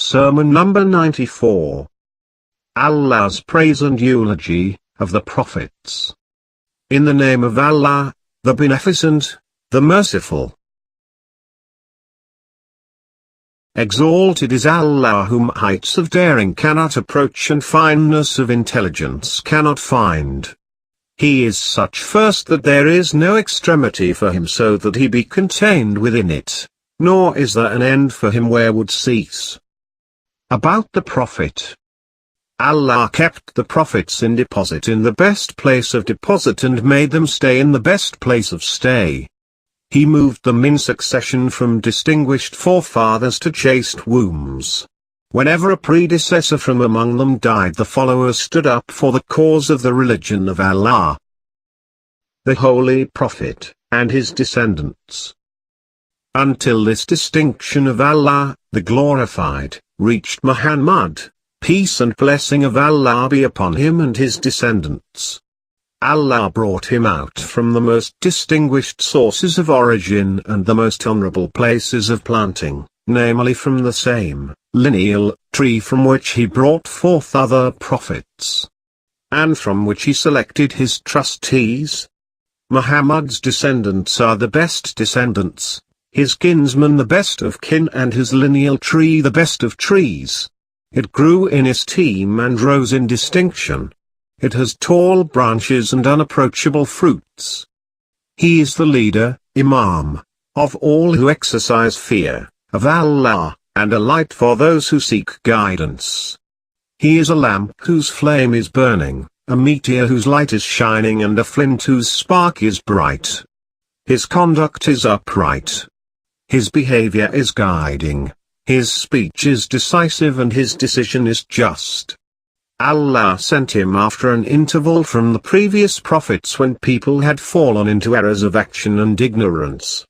Sermon number 94. Allah's praise and eulogy of the prophets. In the name of Allah, the Beneficent, the Merciful. Exalted is Allah, whom heights of daring cannot approach and fineness of intelligence cannot find. He is such first that there is no extremity for him so that he be contained within it, nor is there an end for him where would cease. About the Prophet. Allah kept the prophets in deposit in the best place of deposit and made them stay in the best place of stay. He moved them in succession from distinguished forefathers to chaste wombs. Whenever a predecessor from among them died, the followers stood up for the cause of the religion of Allah. The Holy Prophet, and his descendants. Until this distinction of Allah, the Glorified, reached Muhammad, peace and blessing of Allah be upon him and his descendants. Allah brought him out from the most distinguished sources of origin and the most honorable places of planting, namely from the same lineal tree from which he brought forth other prophets, and from which he selected his trustees. Muhammad's descendants are the best descendants, his kinsmen the best of kin, and his lineal tree the best of trees. It grew in esteem and rose in distinction. It has tall branches and unapproachable fruits. He is the leader, Imam, of all who exercise fear of Allah, and a light for those who seek guidance. He is a lamp whose flame is burning, a meteor whose light is shining, and a flint whose spark is bright. His conduct is upright. His behavior is guiding. His speech is decisive and his decision is just. Allah sent him after an interval from the previous prophets when people had fallen into errors of action and ignorance.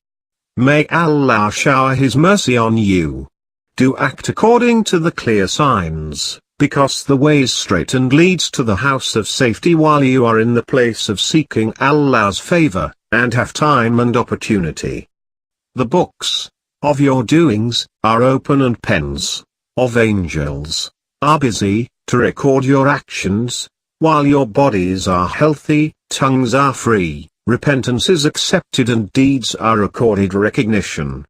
May Allah shower his mercy on you. Do act according to the clear signs, because the way is straight and leads to the house of safety while you are in the place of seeking Allah's favor, and have time and opportunity. The books of your doings are open, and pens of angels are busy to record your actions. While your bodies are healthy, tongues are free, repentance is accepted, and deeds are accorded recognition.